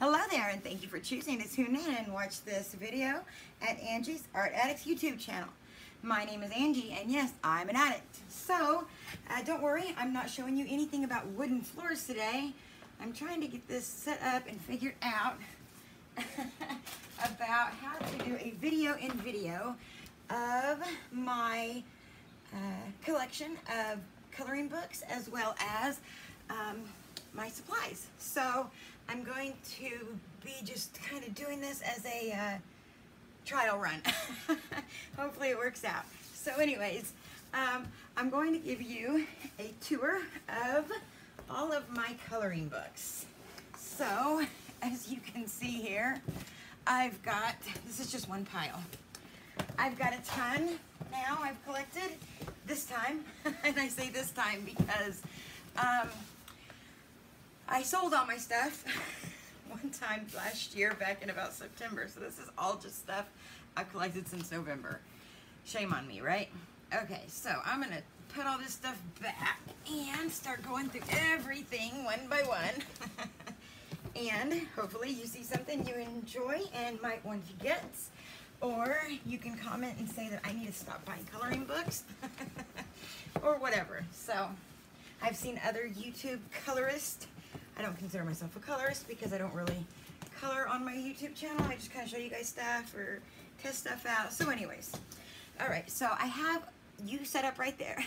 Hello there, and thank you for choosing to tune in and watch this video at Angie's Art Addicts YouTube channel. My name is Angie, and yes, I'm an addict. So, don't worry, I'm not showing you anything about wooden floors today. I'm trying to get this set up and figured out about how to do a video of my collection of coloring books as well as my supplies. So I'm going to be just kind of doing this as a trial run. Hopefully it works out. So anyways, I'm going to give you a tour of all of my coloring books. So as you can see here, I've got, this is just one pile. I've got a ton now I've collected this time. And I say this time because I sold all my stuff one time last year back in about September. So this is all just stuff I've collected since November. Shame on me, right? Okay, so I'm gonna put all this stuff back and start going through everything one by one. And hopefully you see something you enjoy and might want to get. Or you can comment and say that I need to stop buying coloring books. Or whatever. So I've seen other YouTube colorists. I don't consider myself a colorist because I don't really color on my YouTube channel. I just kind of show you guys stuff or test stuff out. So anyways, all right, so I have you set up right there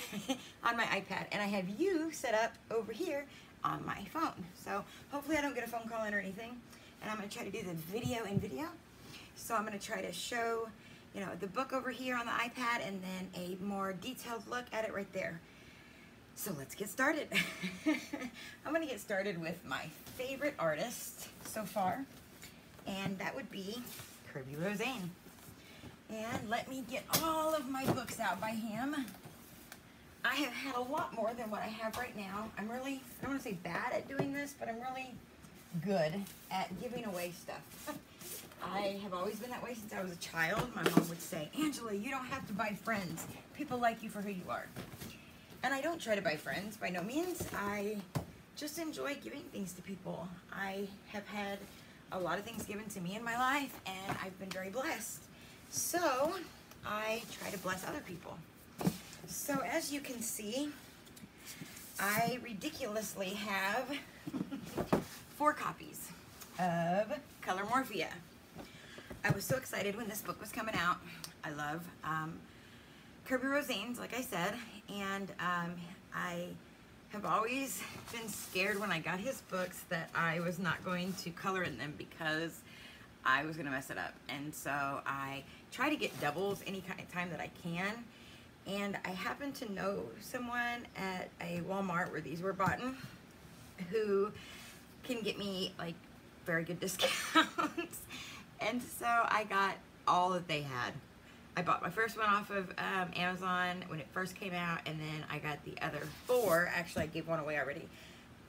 on my iPad, and I have you set up over here on my phone. So hopefully I don't get a phone call in or anything, and I'm gonna try to do the video in video. So I'm gonna try to show, you know, the book over here on the iPad and then a more detailed look at it right there. So let's get started. I'm gonna get started with my favorite artist so far, and that would be Kirby Roseanne. And let me get all of my books out by him. I have had a lot more than what I have right now. I'm really, I don't wanna say bad at doing this, but I'm really good at giving away stuff. I have always been that way since I was a child. My mom would say, Angela, you don't have to buy friends. People like you for who you are. And I don't try to buy friends, by no means. I just enjoy giving things to people. I have had a lot of things given to me in my life, and I've been very blessed. So I try to bless other people. So as you can see, I ridiculously have 4 copies of Color Morphia. I was so excited when this book was coming out. I love Kirby Roseanne's, like I said, and I have always been scared when I got his books that I was not going to color in them because I was going to mess it up. And so I try to get doubles any kind of time that I can. And I happen to know someone at a Walmart where these were bought who can get me like very good discounts. And so I got all that they had. I bought my first one off of Amazon when it first came out, and then I got the other 4. Actually, I gave one away already.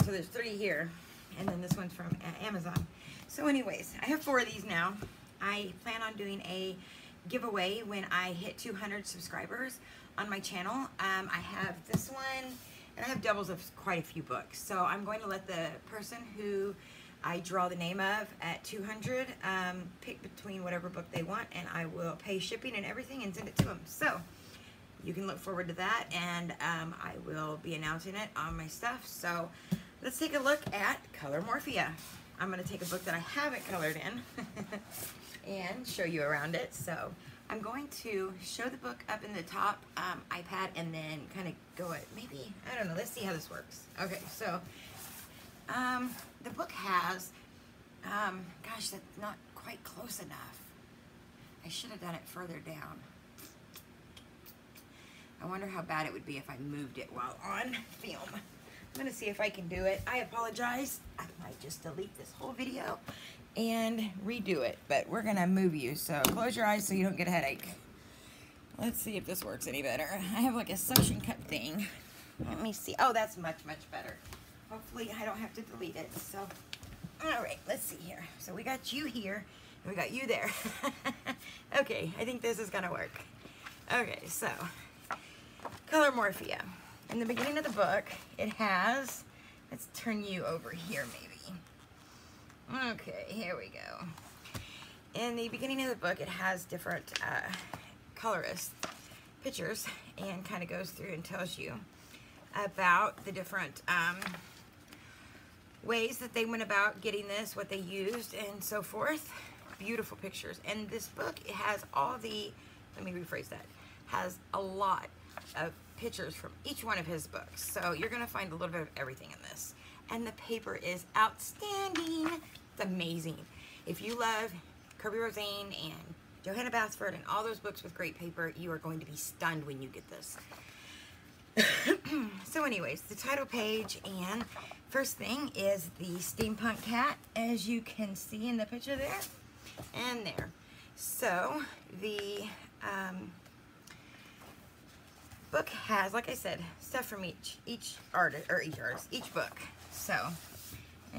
So there's 3 here, and then this one's from Amazon. So anyways, I have 4 of these now. I plan on doing a giveaway when I hit 200 subscribers on my channel. I have this one, and I have doubles of quite a few books. So I'm going to let the person who I draw the name of at 200 pick between whatever book they want, and I will pay shipping and everything and send it to them. So you can look forward to that, and I will be announcing it on my stuff. So let's take a look at Color Morphia. I'm going to take a book that I haven't colored in and show you around it. So I'm going to show the book up in the top iPad and then kind of go at maybe, I don't know, let's see how this works. Okay, so the book has, gosh, that's not quite close enough. I should have done it further down. I wonder how bad it would be if I moved it while on film. I'm gonna see if I can do it. I apologize. I might just delete this whole video and redo it, but we're gonna move you. So close your eyes so you don't get a headache. Let's see if this works any better. I have like a suction cup thing. Let me see. Oh, that's much, much better. Hopefully I don't have to delete it. So, all right, let's see here. So we got you here, and we got you there. Okay, I think this is gonna work. Okay, so Color Morphia. In the beginning of the book, it has, let's turn you over here maybe. Okay, here we go. In the beginning of the book, it has different colorist pictures and kind of goes through and tells you about the different ways that they went about getting this, what they used, and so forth. Beautiful pictures. And this book, it has all the, let me rephrase that, has a lot of pictures from each one of his books. So you're going to find a little bit of everything in this. And the paper is outstanding. It's amazing. If you love Kirby Rosane and Johanna Basford and all those books with great paper, you are going to be stunned when you get this. So anyways, the title page, and first thing is the Steampunk Cat, as you can see in the picture there and there. So the book has, like I said, stuff from each book. So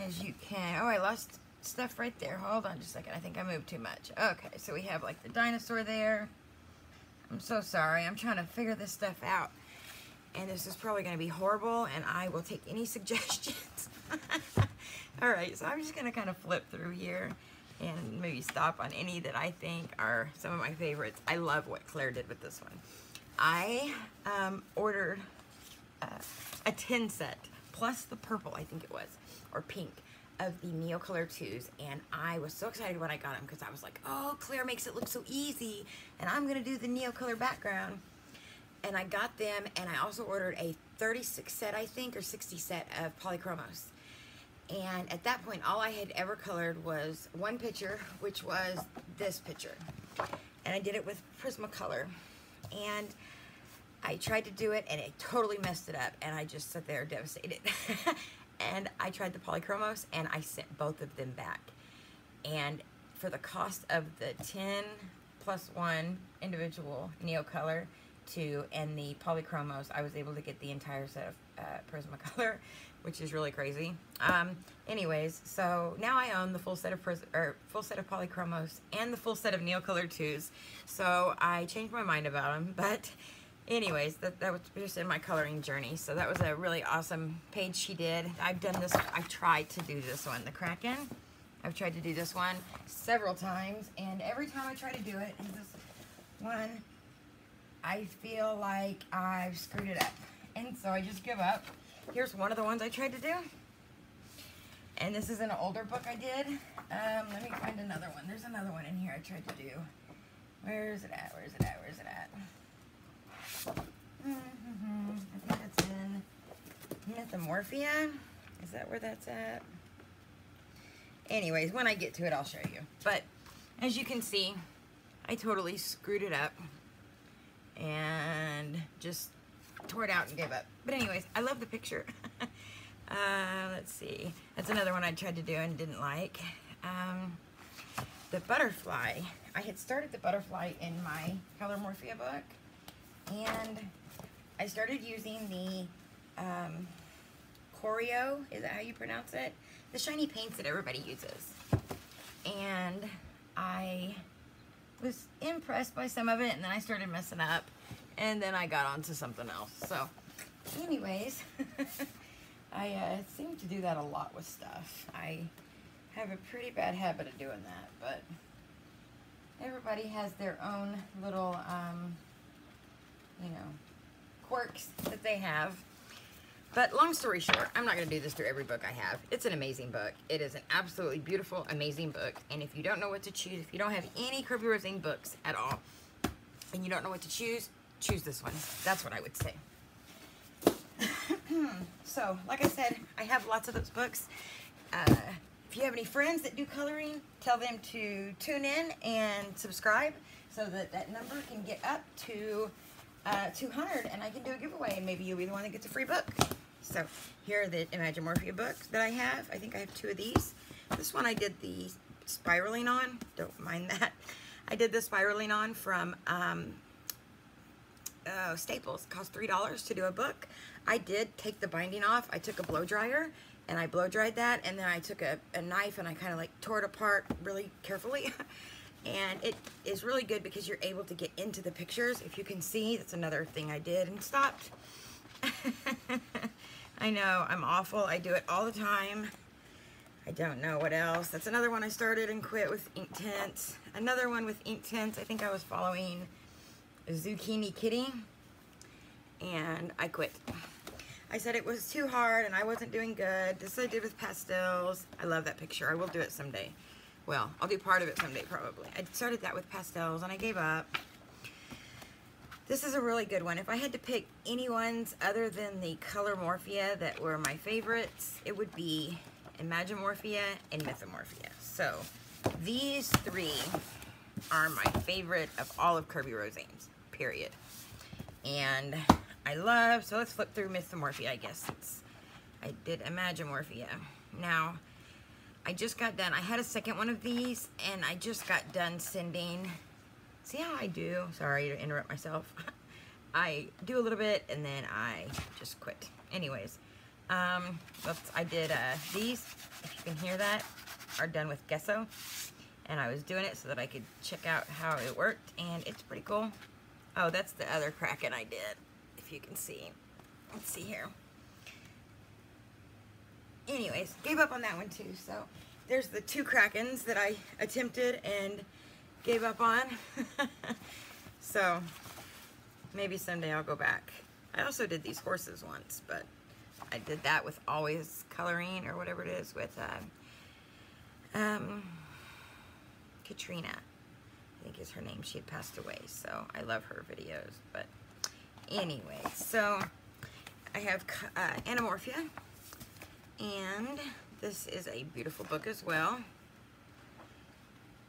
as you can, oh, I lost stuff right there. Hold on just a second. I think I moved too much. Okay, so we have like the dinosaur there. I'm so sorry. I'm trying to figure this stuff out. And this is probably going to be horrible, and I will take any suggestions. All right, so I'm just going to kind of flip through here and maybe stop on any that I think are some of my favorites. I love what Claire did with this one. I ordered a 10 set, plus the purple, I think it was, or pink, of the Neocolor 2s, and I was so excited when I got them because I was like, oh, Claire makes it look so easy, and I'm going to do the Neocolor background. And I got them, and I also ordered a 36 set, I think, or 60 set of polychromos. And at that point, all I had ever colored was one picture, which was this picture. And I did it with Prismacolor. And I tried to do it, and it totally messed it up, and I just sat there devastated. And I tried the polychromos, and I sent both of them back. And for the cost of the 10 plus 1 individual Neocolor 2 and the polychromos, I was able to get the entire set of Prismacolor, which is really crazy. Anyways, so now I own the full set of polychromos and the full set of Neocolor 2s. So I changed my mind about them, but anyways, that was just in my coloring journey. So that was a really awesome page she did. I've done this. I've tried to do this one, the Kraken. I've tried to do this one several times, and every time I try to do it, and this one, I feel like I've screwed it up, and so I just give up. Here's one of the ones I tried to do, and this is an older book I did. Let me find another one. There's another one in here I tried to do. Where is it at? Where is it at? Where is it at? I think that's in Metamorphia. Is that where that's at? Anyways, when I get to it, I'll show you. But as you can see, I totally screwed it up and just tore it out and gave up. But anyways, I love the picture. Let's see. That's another one I tried to do and didn't like. The butterfly. I had started the butterfly in my Color Morphia book, and I started using the Choreo, is that how you pronounce it? The shiny paints that everybody uses. And I was impressed by some of it, and then I started messing up, and then I got onto something else. So anyways, I seem to do that a lot with stuff. I have a pretty bad habit of doing that, but everybody has their own little you know, quirks that they have. But long story short, I'm not going to do this through every book I have. It's an amazing book. It is an absolutely beautiful, amazing book. And if you don't know what to choose, if you don't have any Kirby Rosane books at all, and you don't know what to choose, choose this one. That's what I would say. So, like I said, I have lots of those books. If you have any friends that do coloring, tell them to tune in and subscribe so that that number can get up to 200, and I can do a giveaway, and maybe you'll be the one that gets a free book. So here are the Imagimorphia books that I have. I think I have 2 of these. This one I did the spiraling on. Don't mind that. I did the spiraling on from Staples. It cost $3 to do a book. I did take the binding off. I took a blow dryer and I blow dried that, and then I took a knife and I kind of like tore it apart really carefully. And it is really good because you're able to get into the pictures. If you can see, that's another thing I did and stopped. I know, I'm awful. I do it all the time. I don't know what else. That's another one I started and quit with Inktense. Another one with Inktense. I think I was following Zucchini Kitty, and I quit. I said it was too hard and I wasn't doing good. This I did with pastels. I love that picture. I will do it someday. Well, I'll do part of it someday probably. I started that with pastels and I gave up. This is a really good one. If I had to pick any ones other than the Color Morphia that were my favorites, it would be Imagimorphia and Mythomorphia. So these three are my favorite of all of Kirby Rosane's, period. And I love, so let's flip through Mythomorphia, I guess. I did Imagimorphia. Now, I just got done. I had a second one of these, and I just got done sending. See how I do? Sorry to interrupt myself. I do a little bit, and then I just quit. Anyways, I did these, if you can hear that, are done with gesso. And I was doing it so that I could check out how it worked, and it's pretty cool. Oh, that's the other Kraken I did, if you can see. Let's see here. Anyways, gave up on that one too. So there's the two Krakens that I attempted and gave up on. So maybe someday I'll go back. I also did these horses once, but I did that with Always Coloring or whatever it is with Katrina, I think is her name. She had passed away, so I love her videos. But anyway, so I have Anamorphia, and this is a beautiful book as well.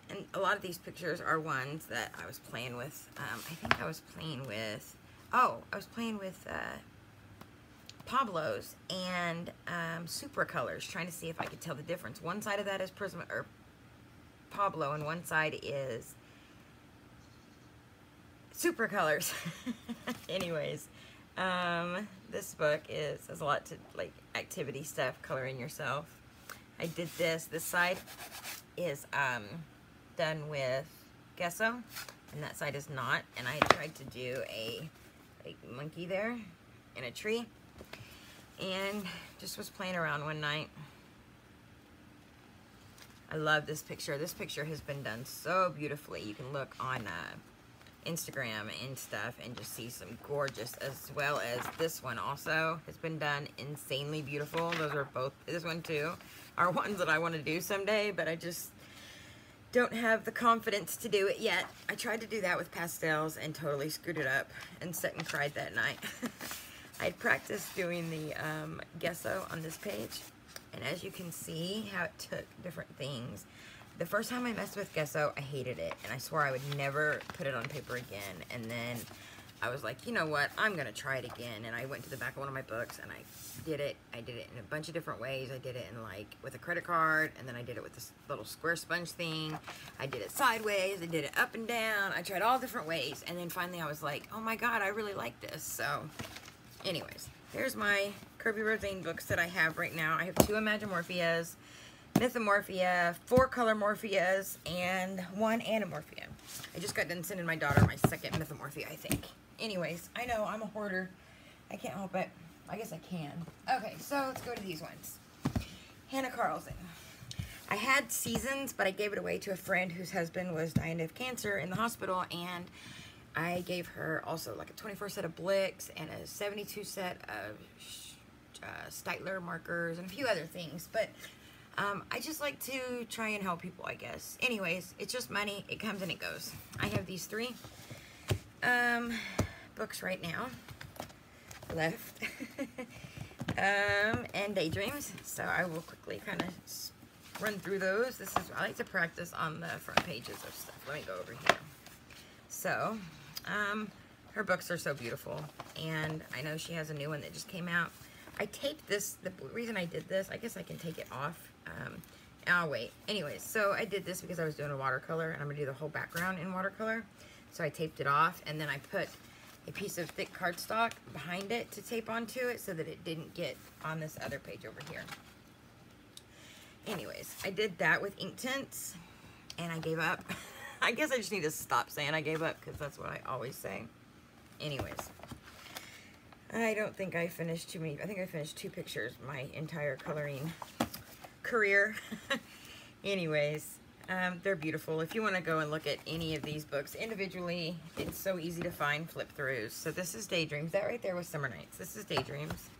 And a lot of these pictures are ones that I was playing with. I think I was playing with, Pablo's and Supra Colors, trying to see if I could tell the difference. One side of that is Prisma or Pablo, and one side is Supra Colors. Anyways, this book has a lot to like activity stuff, coloring yourself. I did this. This side is done with gesso, and that side is not. And I tried to do a like monkey there in a tree, and just was playing around one night. I love this picture. This picture has been done so beautifully. You can look on Instagram and stuff and just see some gorgeous, as well as this one also has been done insanely beautiful. Those are both, this one too, are ones that I want to do someday, but I just don't have the confidence to do it yet. I tried to do that with pastels and totally screwed it up and sat and cried that night. I'd practiced doing the gesso on this page, and as you can see how it took different things. The first time I messed with gesso, I hated it, and I swore I would never put it on paper again. And then I was like, you know what, I'm gonna try it again. And I went to the back of one of my books and I did it. I did it in a bunch of different ways. I did it in like with a credit card, and then I did it with this little square sponge thing. I did it sideways, I did it up and down. I tried all different ways, and then finally I was like, oh my god, I really like this. So anyways, here's my Kirby Rosane books that I have right now. I have 2 Imagimorphias, Mythomorphia, 4 Color Morphias, and 1 Anamorphia. I just got done sending my daughter my second Mythomorphia, I think. Anyways, I know I'm a hoarder. I can't help it. I guess I can. Okay, so let's go to these ones. Hannah Carlson. I had Seasons, but I gave it away to a friend whose husband was dying of cancer in the hospital, and I gave her also like a 24 set of Blicks and a 72 set of Steitler markers and a few other things, but I just like to try and help people, I guess. Anyways, it's just money. It comes and it goes. I have these 3 books right now left. And Daydreams. So I will quickly kind of run through those. I like to practice on the front pages of stuff. Let me go over here. So, her books are so beautiful. And I know she has a new one that just came out. I taped this. The reason I did this, I guess I can take it off. I'll wait. Anyways, so I did this because I was doing a watercolor, and I'm going to do the whole background in watercolor. So I taped it off, and then I put a piece of thick cardstock behind it to tape onto it so that it didn't get on this other page over here. Anyways, I did that with Inktense, and I gave up. I guess I just need to stop saying I gave up, because that's what I always say. Anyways, I don't think I finished too many. I think I finished 2 pictures my entire coloring career. Anyways, they're beautiful. If you want to go and look at any of these books individually, it's so easy to find flip throughs. So this is Daydreams. That right there was Summer Nights. This is Daydreams.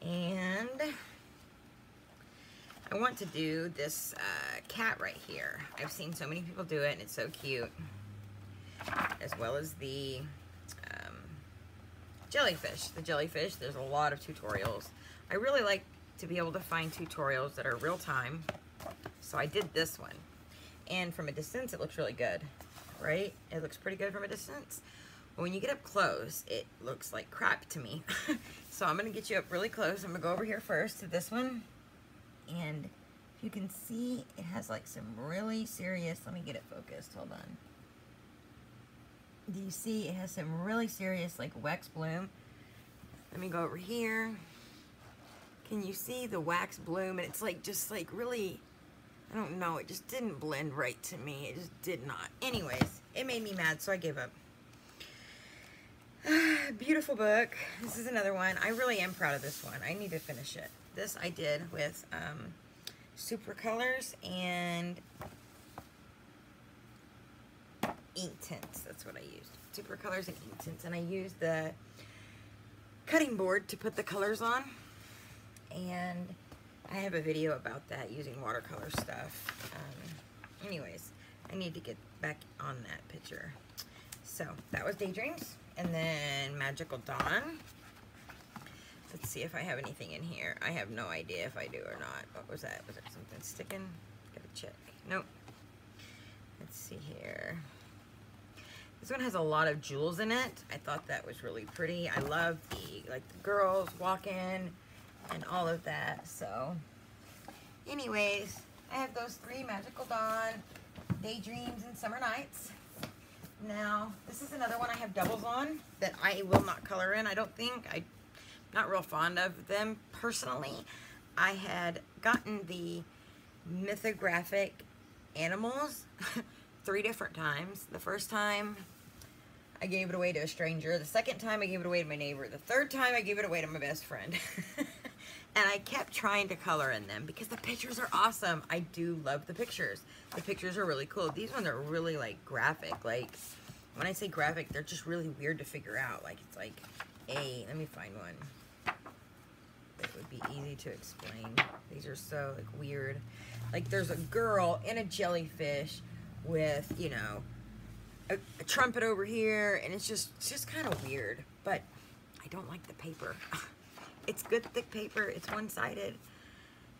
And I want to do this cat right here. I've seen so many people do it, and it's so cute. As well as the jellyfish. The jellyfish, there's a lot of tutorials. I really like to be able to find tutorials that are real time. So I did this one. And from a distance, it looks really good, right? It looks pretty good from a distance. But when you get up close, it looks like crap to me. So I'm going to get you up really close. I'm going to go over here first to this one. And you can see it has like some really serious, let me get it focused, hold on. Do you see it has some really serious like wax bloom? Let me go over here. Can you see the wax bloom? And it's like just like really, I don't know, it just didn't blend right to me. It just did not. Anyways, it made me mad, so I gave up. Beautiful book. This is another one. I really am proud of this one. I need to finish it. This I did with super colors and ink tints. That's what I used. Super colors and ink tints. And I used the cutting board to put the colors on. And I have a video about that using watercolor stuff. Anyways, I need to get back on that picture. So that was Daydreams. And then Magical Dawn. Let's see if I have anything in here. I have no idea if I do or not. What was that? Was it something sticking? Gotta check. Nope. Let's see here. This one has a lot of jewels in it. I thought that was really pretty. I love the, like, the girls walking and all of that. So, anyways, I have those three: Magical Dawn, Daydreams, and Summer Nights. Now, this is another one I have doubles on that I will not color in, I don't think. I'm not real fond of them personally. I had gotten the mythographic animals 3 different times. The first time, I gave it away to a stranger. The second time, I gave it away to my neighbor. The third time, I gave it away to my best friend. And I kept trying to color in them because the pictures are awesome. I do love the pictures. The pictures are really cool. These ones are really like graphic. Like when I say graphic, they're just really weird to figure out. Like it's like let me find one that would be easy to explain. These are so like weird. Like there's a girl in a jellyfish with, you know, a trumpet over here, and it's just kind of weird. But I don't like the paper. It's good thick paper. It's one-sided.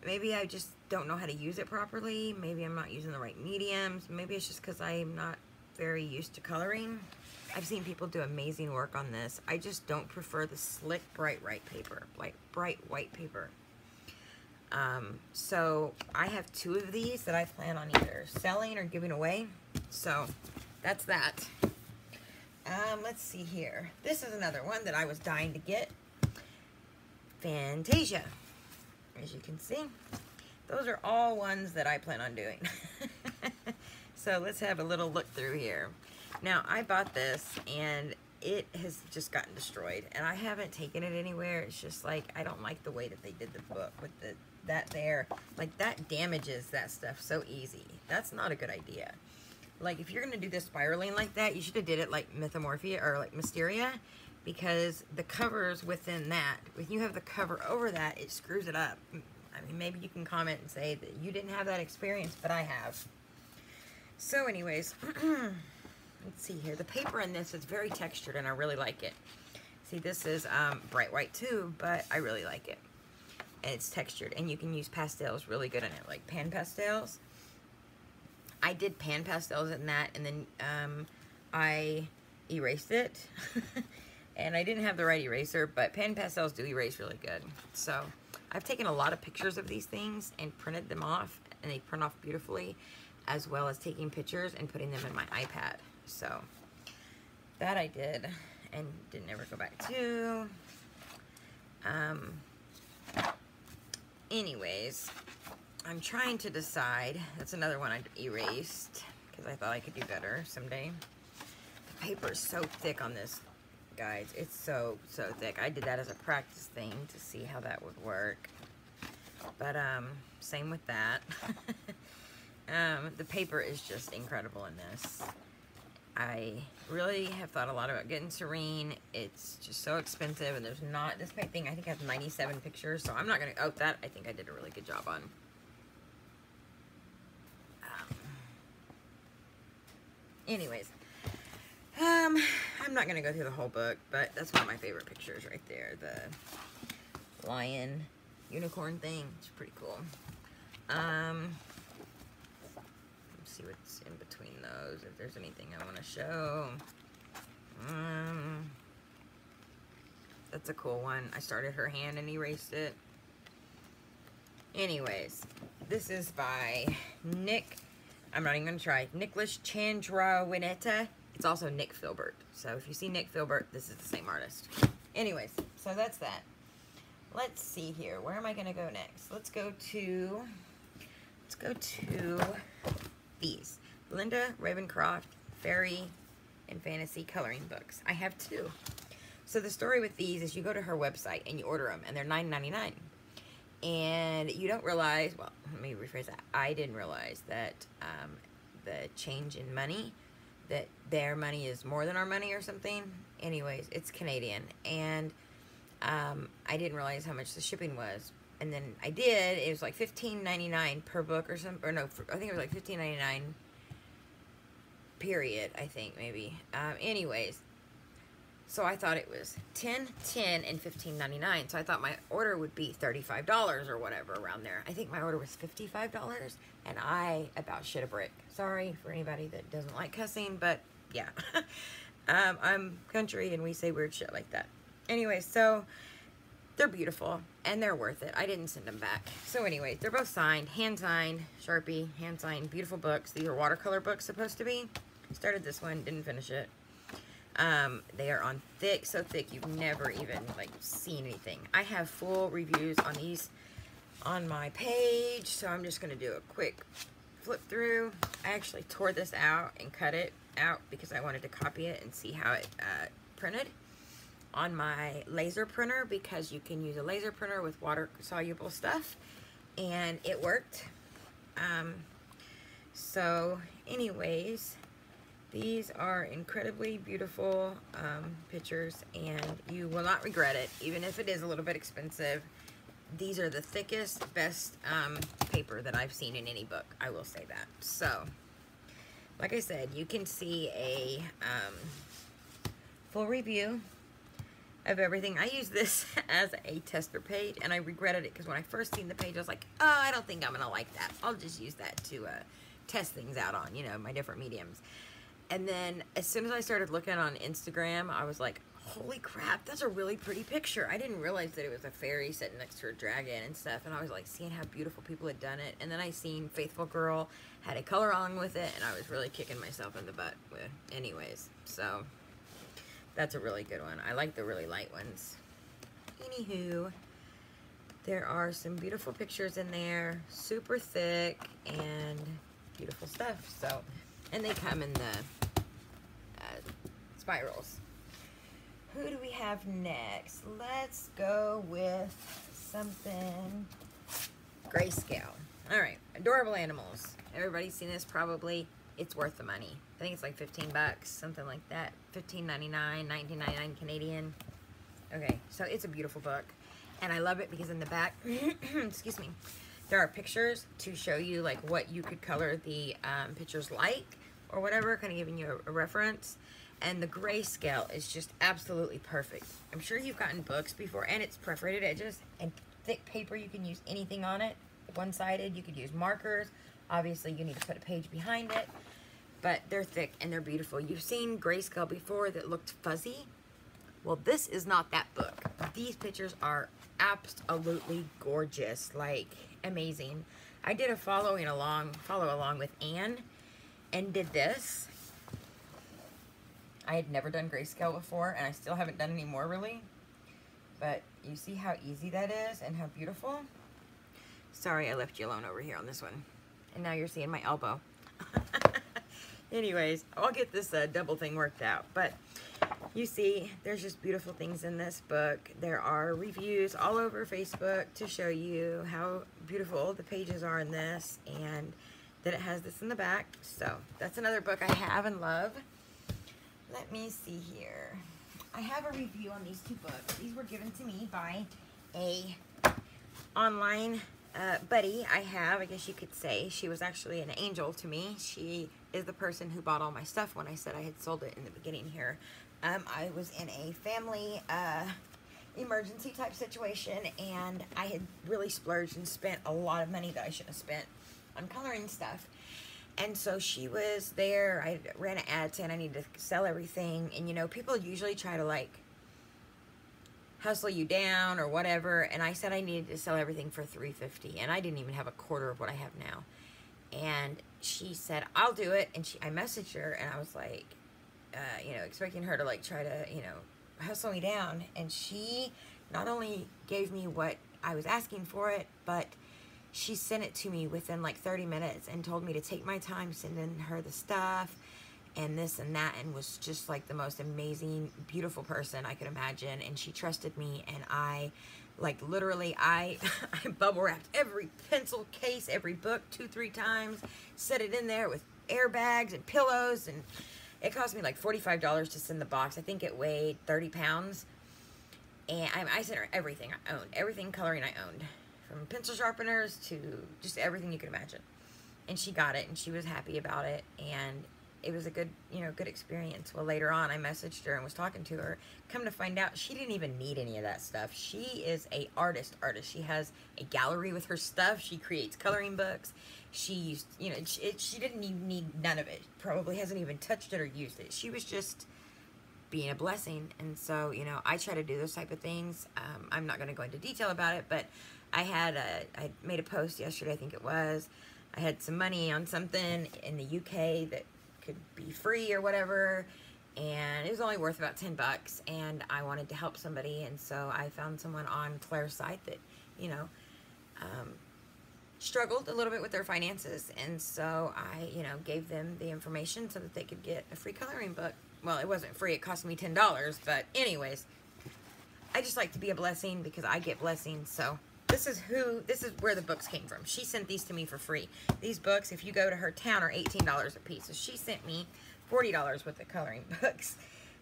Maybe I just don't know how to use it properly. Maybe I'm not using the right mediums. Maybe it's just because I'm not very used to coloring. I've seen people do amazing work on this. I just don't prefer the slick, bright white paper. Like bright white paper. So I have 2 of these that I plan on either selling or giving away. So that's that. Let's see here. This is another one that I was dying to get. Fantasia. As you can see, those are all ones that I plan on doing. So let's have a little look through here. Now, I bought this and it has just gotten destroyed, and I haven't taken it anywhere. It's just like, I don't like the way that they did the book with that there. Like, that damages that stuff so easy. That's not a good idea. Like, if you're going to do this spiraling like that, you should have did it like Mythomorphia or like Mysteria, because the covers within that, when you have the cover over that, it screws it up. I mean, maybe you can comment and say that you didn't have that experience, but I have. So anyways, let's see here. The paper in this is very textured, and I really like it. See, this is bright white too, but I really like it. And it's textured, and you can use pastels really good in it, like pan pastels. I did pan pastels in that, and then I erased it. And I didn't have the right eraser, but pan pastels do erase really good. So I've taken a lot of pictures of these things and printed them off, and they print off beautifully, as well as taking pictures and putting them in my iPad. So that I did and didn't ever go back to. Anyways, I'm trying to decide. That's another one I erased because I thought I could do better someday. The paper is so thick on this, guys. It's so thick. I did that as a practice thing to see how that would work. But same with that. The paper is just incredible in this. I really have thought a lot about getting Serene. It's just so expensive, and there's not, this thing I think has 97 pictures, so I'm not gonna, oh, that I think I did a really good job on. Anyways, I'm not gonna go through the whole book, but that's one of my favorite pictures right there. The lion unicorn thing. It's pretty cool. Let's see what's in between those, if there's anything I want to show. That's a cool one. I started her hand and erased it. Anyways, this is by Nick. I'm not even going to try. Nicholas Chandrawinetta. It's also Nick Filbert. So if you see Nick Filbert, this is the same artist. Anyways, so that's that. Let's see here. Where am I going to go next? Let's go to these. Melinda Ravencroft Fairy and Fantasy coloring books. I have 2. So the story with these is you go to her website and you order them, and they're $9.99. And you don't realize, well, let me rephrase that. I didn't realize that the change in money, that their money is more than our money or something. Anyways, it's Canadian. And I didn't realize how much the shipping was. And then I did. It was like $15.99 per book or something. Or no, I think it was like $15.99 period, I think, maybe. Anyways, so I thought it was $10, $10, and $15.99. So I thought my order would be $35 or whatever around there. I think my order was $55, and I about shit a brick. Sorry for anybody that doesn't like cussing, but yeah. I'm country, and we say weird shit like that. Anyway, so they're beautiful, and they're worth it. I didn't send them back. So anyways, they're both signed, hand-signed, Sharpie, hand-signed, beautiful books. These are watercolor books supposed to be. Started this one, didn't finish it. They are on thick, so thick you've never even like seen anything. I have full reviews on these on my page, so I'm just going to do a quick flip through. I actually tore this out and cut it out because I wanted to copy it and see how it printed on my laser printer, because you can use a laser printer with water soluble stuff, and it worked. So anyways, these are incredibly beautiful pictures, and you will not regret it, even if it is a little bit expensive. These are the thickest, best paper that I've seen in any book. I will say that. So, like I said, you can see a full review of everything. I use this as a tester page, and I regretted it because when I first seen the page, I was like, oh, I don't think I'm going to like that. I'll just use that to test things out on, you know, my different mediums. And then as soon as I started looking on Instagram, I was like, holy crap, that's a really pretty picture. I didn't realize that it was a fairy sitting next to a dragon and stuff. And I was like seeing how beautiful people had done it. And then I seen Faithful Girl had a color along with it, and I was really kicking myself in the butt with. Anyways, so that's a really good one. I like the really light ones. Anywho, there are some beautiful pictures in there, super thick and beautiful stuff. So, and they come in the spirals. Who do we have next? Let's go with something Grayscale. All right, adorable animals. Everybody's seen this probably. It's worth the money. I think it's like 15 bucks, something like that. $15.99, $19.99 Canadian. Okay, so it's a beautiful book, and I love it because in the back, excuse me, there are pictures to show you like what you could color the pictures like or whatever, kind of giving you a reference. And the grayscale is just absolutely perfect. I'm sure you've gotten books before, and it's perforated edges and thick paper. You can use anything on it. One-sided, you could use markers. Obviously, you need to put a page behind it, but they're thick and they're beautiful. You've seen grayscale before that looked fuzzy. Well, this is not that book. These pictures are absolutely gorgeous, like amazing. I did a follow along with Anne and did this. I had never done grayscale before, and I still haven't done any more really. But you see how easy that is and how beautiful? Sorry, I left you alone over here on this one. And now you're seeing my elbow. Anyways, I'll get this double thing worked out. But You see, there's just beautiful things in this book. There are reviews all over Facebook to show you how beautiful the pages are in this, and that it has this in the back. So that's another book I have and love. Let me see here. I have a review on these two books. These were given to me by a online buddy I have, I guess you could say. She was actually an angel to me. She is the person who bought all my stuff when I said I had sold it in the beginning here. I was in a family emergency type situation, and I had really splurged and spent a lot of money that I shouldn't have spent on coloring stuff. And so she was there. I ran an ad saying I needed to sell everything. And, you know, people usually try to, like, hustle you down or whatever. And I said I needed to sell everything for $3.50. And I didn't even have a quarter of what I have now. And she said, I'll do it. And I messaged her, and I was like, you know, expecting her to, like, try to, you know, hustle me down. And she not only gave me what I was asking for it, but she sent it to me within like 30 minutes and told me to take my time sending her the stuff and this and that, and was just like the most amazing, beautiful person I could imagine. And she trusted me, and I, like, literally, I bubble wrapped every pencil case, every book 2-3 times, set it in there with airbags and pillows, and it cost me like $45 to send the box. I think it weighed 30 pounds. And I sent her everything I owned, everything coloring I owned, from pencil sharpeners to just everything you could imagine. And she got it, and she was happy about it, and it was a good, you know, good experience. Well, later on, I messaged her and was talking to her. Come to find out, she didn't even need any of that stuff. She is a artist. She has a gallery with her stuff. She creates coloring books. She used, you know, she didn't even need none of it. Probably hasn't even touched it or used it. She was just being a blessing. And so, you know, I try to do those type of things. I'm not going to go into detail about it, but I made a post yesterday, I think it was. I had some money on something in the UK that could be free or whatever, and it was only worth about 10 bucks, and I wanted to help somebody, and so I found someone on Claire's site that, you know, struggled a little bit with their finances, and so I, you know, gave them the information so that they could get a free coloring book. Well, it wasn't free, it cost me $10, but anyways, I just like to be a blessing because I get blessings. So this is where the books came from. She sent these to me for free. These books, if you go to her town, are $18 a piece. So she sent me $40 worth of coloring books.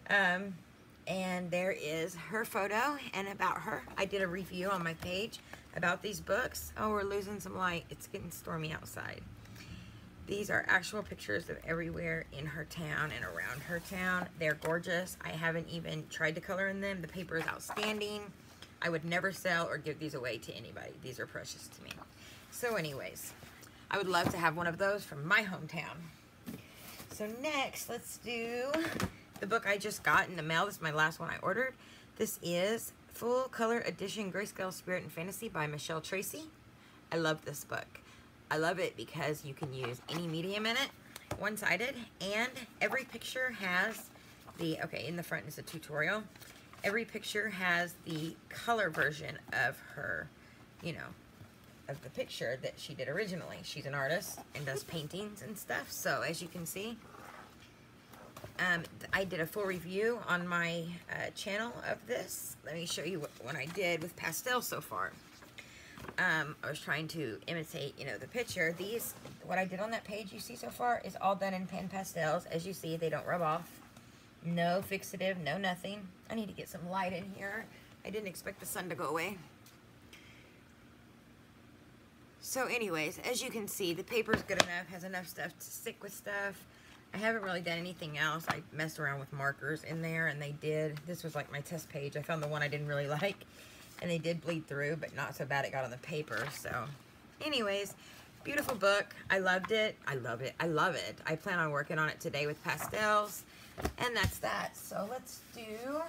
And there is her photo and about her. I did a review on my page about these books. Oh, we're losing some light. It's getting stormy outside. These are actual pictures of everywhere in her town and around her town. They're gorgeous. I haven't even tried to color in them. The paper is outstanding. I would never sell or give these away to anybody. These are precious to me. So anyways, I would love to have one of those from my hometown. So next, let's do the book I just got in the mail. This is my last one I ordered. This is Full Color Edition Grayscale Spirit and Fantasy by Michele Tracy. I love this book. I love it because you can use any medium in it, one-sided, and every picture has the, okay, in the front is a tutorial. Every picture has the color version of her, you know, of the picture that she did originally. She's an artist and does paintings and stuff. So as you can see, I did a full review on my channel of this. Let me show you what I did with pastel so far. I was trying to imitate, you know, the picture. These, what I did on that page you see so far is all done in pan pastels. As you see, they don't rub off. No fixative, no nothing. I need to get some light in here. I didn't expect the sun to go away. So anyways, as you can see, the paper's good enough, has enough stuff to stick with stuff. I haven't really done anything else. I messed around with markers in there, and they did. This was like my test page. I found the one I didn't really like, and they did bleed through, but not so bad it got on the paper. So anyways, beautiful book. I loved it. I love it. I love it. I plan on working on it today with pastels. And that's that. So let's do,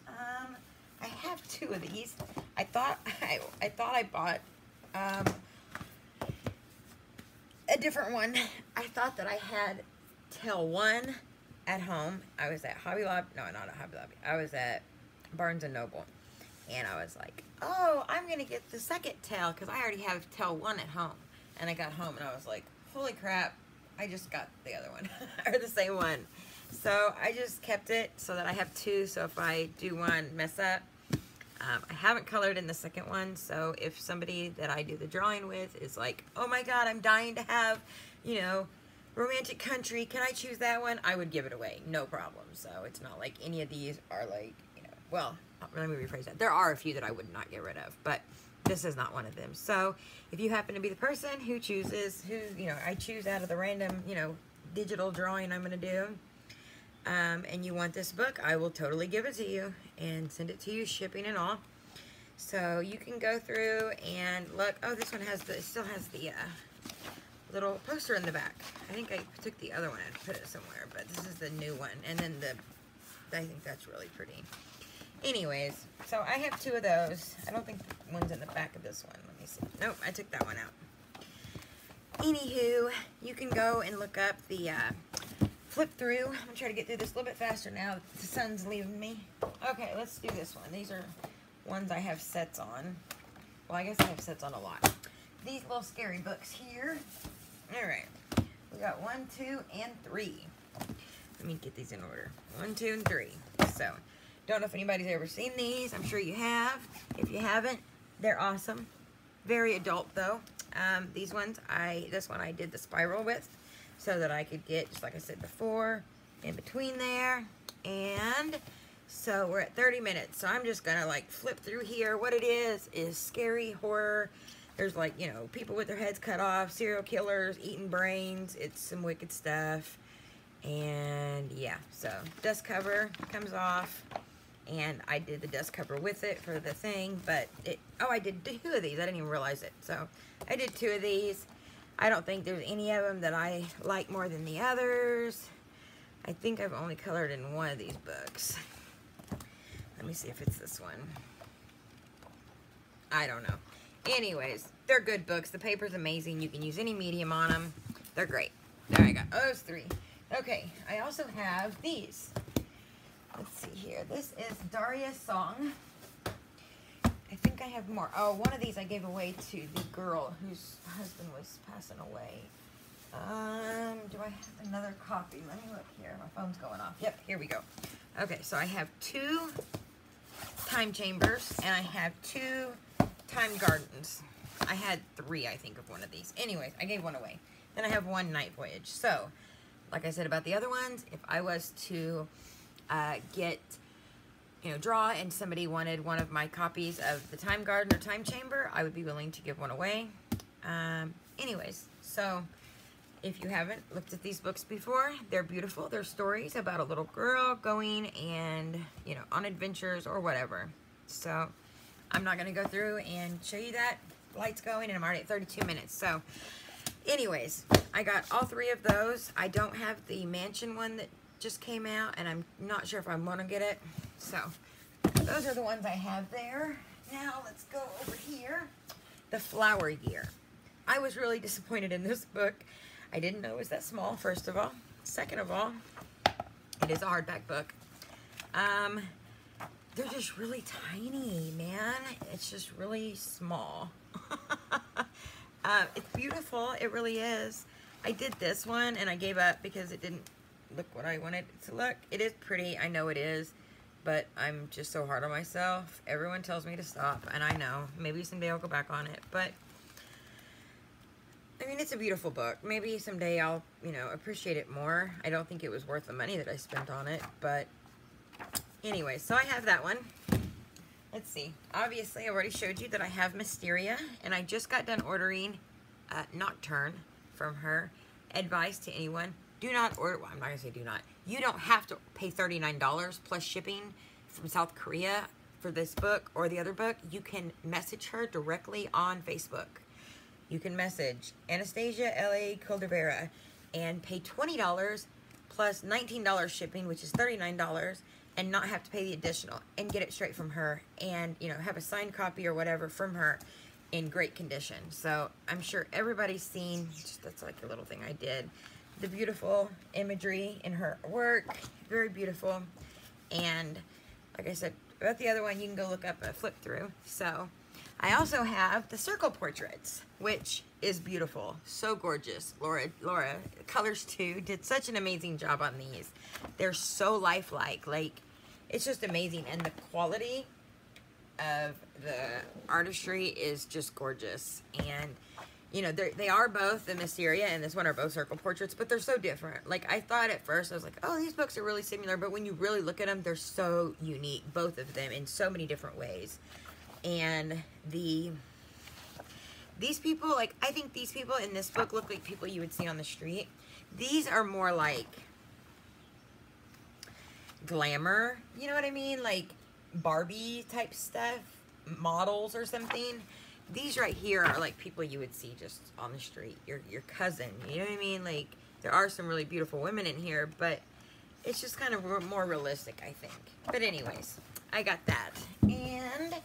I have two of these. I thought I bought a different one. I thought that I had Tale 1 at home. I was at Hobby Lobby. No, not at Hobby Lobby. I was at Barnes & Noble. And I was like, oh, I'm going to get the second Tale because I already have Tale 1 at home. And I got home and I was like, holy crap, I just got the other one. Or the same one. So I just kept it so that I have two, so if I do one mess up, I haven't colored in the second one, so if somebody that I do the drawing with is like, oh my god, I'm dying to have, you know, romantic country, can I choose that one? I would give it away, no problem. So it's not like any of these are like, you know, well, let me rephrase that. There are a few that I would not get rid of, but this is not one of them. So if you happen to be the person who chooses, you know, I choose out of the random, you know, digital drawing I'm going to do, and you want this book, I will totally give it to you and send it to you, shipping and all. So you can go through and look. Oh, this one has the, it still has the little poster in the back. I think I took the other one and put it somewhere, but this is the new one. And then I think that's really pretty. Anyways, so I have two of those. I don't think one's in the back of this one. Let me see. Nope, I took that one out. Anywho, you can go and look up the flip through. I'm gonna try to get through this a little bit faster now that the sun's leaving me. Okay, let's do this one. These are ones I have sets on. Well, I guess I have sets on a lot. These little scary books here. All right, we got 1, 2, and 3. Let me get these in order. 1, 2, and 3. So, don't know if anybody's ever seen these. I'm sure you have. If you haven't, they're awesome. Very adult though. These ones, this one I did the spiral with, so that I could get, just like I said before, in between there. And so we're at 30 minutes. So I'm just gonna like flip through here. What it is scary horror. There's like, you know, people with their heads cut off, serial killers, eating brains. It's some wicked stuff. And yeah, so dust cover comes off. And I did the dust cover with it for the thing, but oh, I did 2 of these. I didn't even realize it. So I did 2 of these. I don't think there's any of them that I like more than the others. I think I've only colored in one of these books. Let me see if it's this one. I don't know. Anyways, they're good books. The paper's amazing. You can use any medium on them. They're great. There I got those 3. Okay, I also have these. Let's see here. This is Daria's Song. I think I have more. Oh, one of these I gave away to the girl whose husband was passing away. Do I have another copy? Let me look here. My phone's going off. Yep, here we go. Okay, so I have 2 time chambers and I have 2 time gardens. I had 3, I think, of one of these. Anyways, I gave one away. Then I have 1 night voyage. So, like I said about the other ones, if I was to get, you know, draw and somebody wanted one of my copies of the time garden or time chamber, I would be willing to give one away. Anyways, so if you haven't looked at these books before, they're beautiful. They're stories about a little girl going and, you know, on adventures or whatever. So I'm not going to go through and show you that. Light's going and I'm already at 32 minutes. So anyways, I got all 3 of those. I don't have the mansion one that just came out, and I'm not sure if I want to get it. So those are the ones I have there. Now let's go over here. The Flower Year. I was really disappointed in this book. I didn't know it was that small, first of all. Second of all, it is a hardback book. They're just really tiny, man. It's just really small. It's beautiful. It really is. I did this one, and I gave up because it didn't look what I wanted it to look. It is pretty. I know it is. But I'm just so hard on myself. Everyone tells me to stop, and I know. Maybe someday I'll go back on it. But, I mean, it's a beautiful book. Maybe someday I'll, you know, appreciate it more. I don't think it was worth the money that I spent on it. But, anyway, so I have that one. Let's see. Obviously, I already showed you that I have Mysteria. And I just got done ordering Nocturne from her. Advice to anyone. Do not order, well, I'm not going to say do not. You don't have to pay $39 plus shipping from South Korea for this book or the other book. You can message her directly on Facebook. You can message Anastasia L.A. Caldera and pay $20 plus $19 shipping, which is $39, and not have to pay the additional and get it straight from her and, you know, have a signed copy or whatever from her in great condition. So I'm sure everybody's seen, just, that's like a little thing I did. The beautiful imagery in her work, very beautiful. And like I said, about the other one, you can go look up a flip through. So I also have the circle portraits, which is beautiful. So gorgeous. Laura, Colors 2, did such an amazing job on these. They're so lifelike. Like, it's just amazing. And the quality of the artistry is just gorgeous. And, you know, they are both, the Mysteria and this one are both circle portraits, but they're so different. Like, I thought at first, I was like, oh, these books are really similar. But when you really look at them, they're so unique, both of them, in so many different ways. And these people, like, I think these people in this book look like people you would see on the street. These are more like glamour, you know what I mean? Like Barbie type stuff, models or something. These right here are like people you would see just on the street, your cousin, you know what I mean? Like, there are some really beautiful women in here, but it's just kind of more realistic, I think. But anyways, I got that. And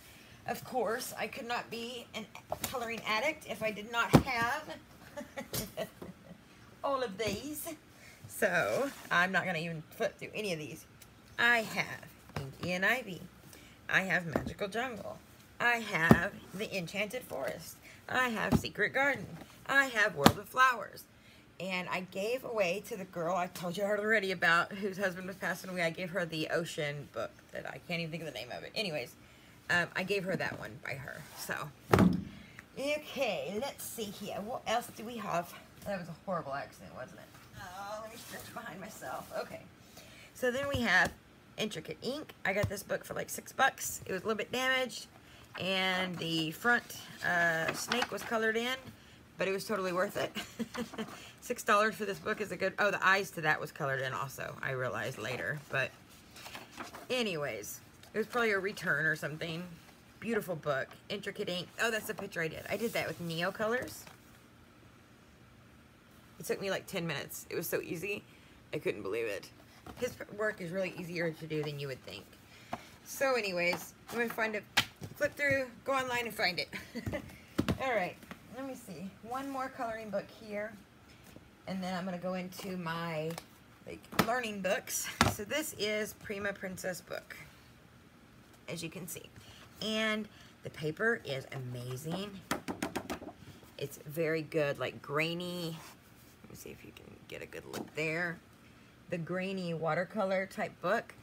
of course, I could not be a coloring addict if I did not have all of these. So, I'm not going to even flip through any of these. I have Inky and Ivy. I have Magical Jungle. I have The Enchanted Forest. I have Secret Garden. I have World of Flowers. And I gave away to the girl I told you already about, whose husband was passing away. I gave her the Ocean book that I can't even think of the name of it. Anyways. I gave her that one by her. So, okay, let's see here. What else do we have? That was a horrible accident, wasn't it? Oh, let me stretch behind myself. Okay. So then we have Intricate Ink. I got this book for like $6. It was a little bit damaged, and the front snake was colored in, but it was totally worth it. $6 for this book is a good... Oh, the eyes to that was colored in also, I realized later. But anyways... It was probably a return or something. Beautiful book. Intricate Ink. Oh, that's the picture I did. I did that with Neo Colors. It took me like 10 minutes. It was so easy. I couldn't believe it. His work is really easier to do than you would think. So anyways, I'm going to find a... Flip through, go online and find it. Alright, let me see. One more coloring book here. And then I'm going to go into my learning books. So this is Prima Princess book, as you can see. And the paper is amazing. It's very good, like grainy. Let me see if you can get a good look there. The grainy watercolor type book.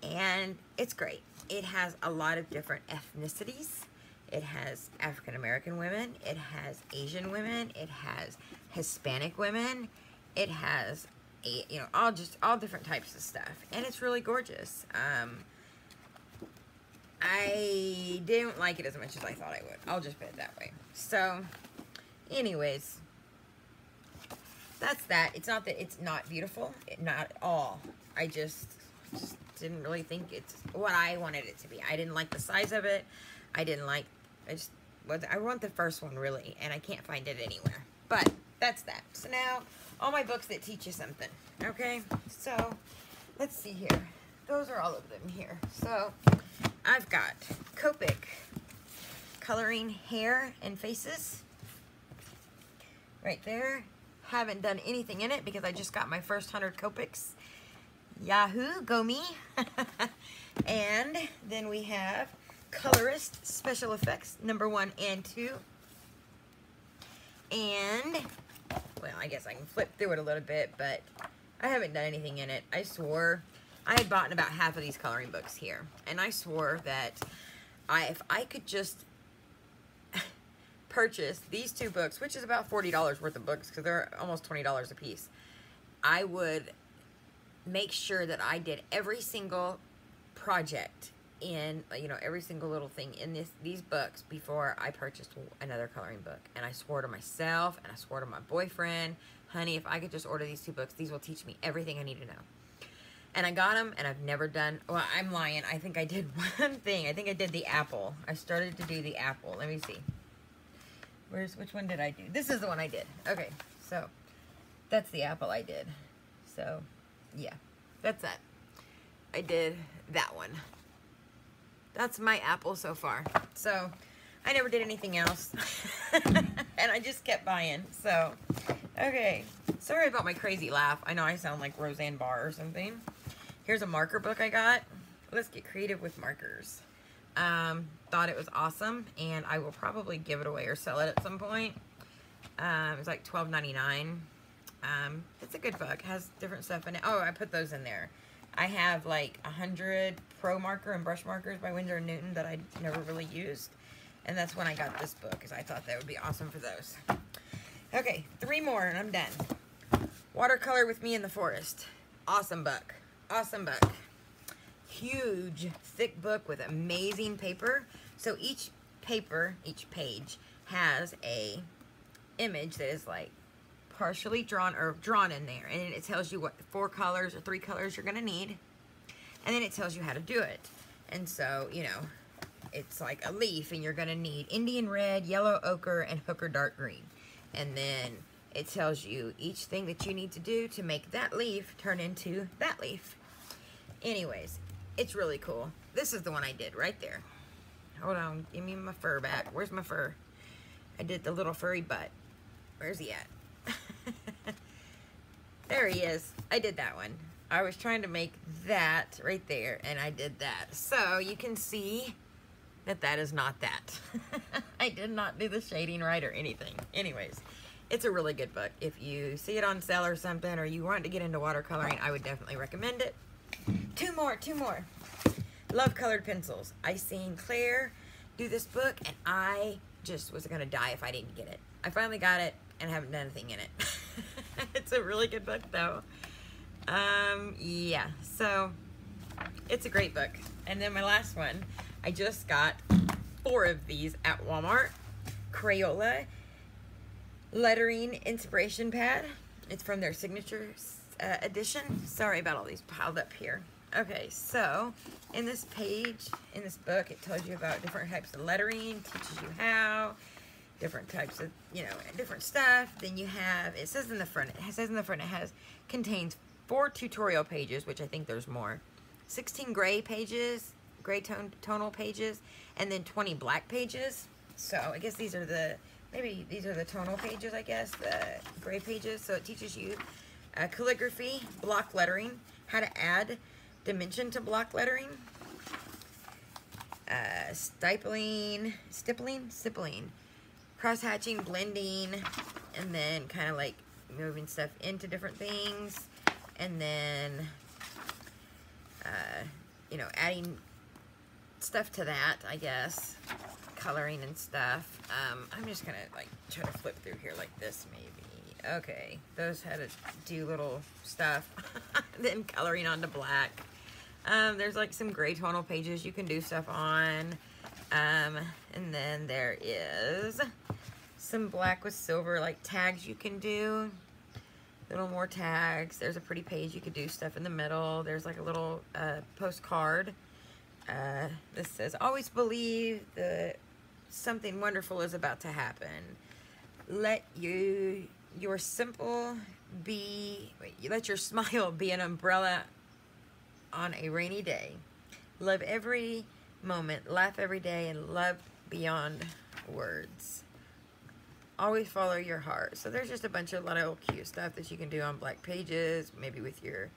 And it's great. It has a lot of different ethnicities. It has African American women. It has Asian women. It has Hispanic women. It has, you know, all different types of stuff. And it's really gorgeous. I didn't like it as much as I thought I would. I'll just put it that way. So, anyways, that's that. It's not that it's not beautiful. Not at all. I just didn't really think it's what I wanted it to be. I didn't like the size of it. I want the first one, really, and I can't find it anywhere. But, that's that. So now, all my books that teach you something. Okay? So, let's see here. Those are all of them here. So, I've got Copic coloring hair and faces right there. Haven't done anything in it because I just got my first 100 Copics. Yahoo, go me. And then we have Colorist Special Effects number 1 and 2. And, well, I guess I can flip through it a little bit, but I haven't done anything in it. I swore... I had bought about half of these coloring books here, and I swore that if I could just purchase these 2 books, which is about $40 worth of books, because they're almost $20 a piece, I would make sure that I did every single project in, you know, every single little thing in these books before I purchased another coloring book. And I swore to myself, and I swore to my boyfriend, honey, if I could just order these 2 books, these will teach me everything I need to know. And I got them, and I've never done... Well, I'm lying. I think I did one thing. I think I did the apple. I started to do the apple. Let me see. Which one did I do? This is the one I did. Okay, so that's the apple I did. So, yeah. That's that. I did that one. That's my apple so far. So, I never did anything else. And I just kept buying. So, okay. Sorry about my crazy laugh. I know I sound like Roseanne Barr or something. Here's a marker book I got. Let's get creative with markers. Thought it was awesome, and I will probably give it away or sell it at some point. It was like $12.99. It's a good book. Has different stuff in it. Oh, I put those in there. I have like 100 Pro Marker and brush markers by Winsor & Newton that I never really used. And that's when I got this book, because I thought that would be awesome for those. Okay, 3 more and I'm done. Watercolor with Me in the Forest. Awesome book. Awesome book. Huge, thick book with amazing paper. So each page has a image that is like partially drawn or drawn in there, and it tells you what 4 colors or 3 colors you're gonna need, and then it tells you how to do it. And so, you know, it's like a leaf, and you're gonna need Indian red, yellow ochre, and hooker dark green. And then it tells you each thing that you need to do to make that leaf turn into that leaf. Anyways, it's really cool. This is the one I did right there. Hold on, give me my fur back. Where's my fur? I did the little furry butt. Where's he at? There he is. I did that one. I was trying to make that right there, and I did that. So you can see that that is not that. I did not do the shading right or anything. Anyways, it's a really good book. If you see it on sale or something, or you want to get into watercoloring, I would definitely recommend it. 2 more. Love Colored Pencils. I seen Claire do this book, and I just was gonna die if I didn't get it. I finally got it and haven't done anything in it. It's a really good book though. Yeah, so it's a great book. And then my last one, I just got 4 of these at Walmart. Crayola lettering inspiration pad. It's from their signature edition. Sorry about all these piled up here. Okay, so in this book, it tells you about different types of lettering, teaches you how, different types of, you know, different stuff. Then you have, it says in the front, contains 4 tutorial pages, which I think there's more, 16 gray pages, tonal pages, and then 20 black pages. So I guess these are the, maybe these are the tonal pages, I guess, the gray pages. So it teaches you calligraphy, block lettering, how to add dimension to block lettering, stippling, cross-hatching, blending, and then kind of like moving stuff into different things, and then, you know, adding stuff to that, I guess, coloring and stuff. I'm just gonna like try to flip through here like this maybe. Okay, those had to do little stuff. Then coloring onto black. There's like some gray tonal pages you can do stuff on. And then there is some black with silver like tags you can do. Little more tags. There's a pretty page you could do stuff in the middle. There's like a little postcard. This says, always believe that something wonderful is about to happen. Let your smile be an umbrella on a rainy day. Love every moment, laugh every day, and love beyond words. Always follow your heart. So there's just a bunch of little cute stuff that you can do on black pages, maybe with your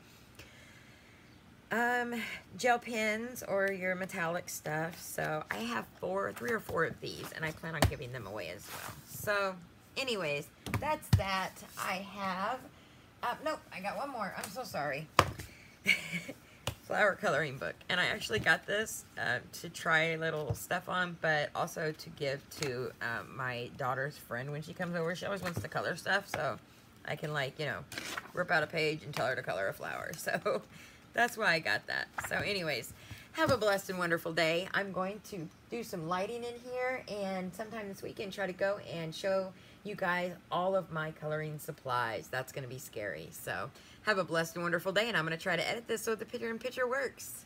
gel pens or your metallic stuff. So I have 3 or 4 of these, and I plan on giving them away as well. So anyways, that's that. I have, nope, I got one more. I'm so sorry. Flower coloring book. And I actually got this to try little stuff on, but also to give to my daughter's friend when she comes over. She always wants to color stuff, so I can, like, you know, rip out a page and tell her to color a flower. So that's why I got that. So anyways, have a blessed and wonderful day. I'm going to do some lighting in here, and sometime this weekend try to go and show you guys all of my coloring supplies. That's going to be scary. So have a blessed and wonderful day, and I'm going to try to edit this so the picture-in-picture works.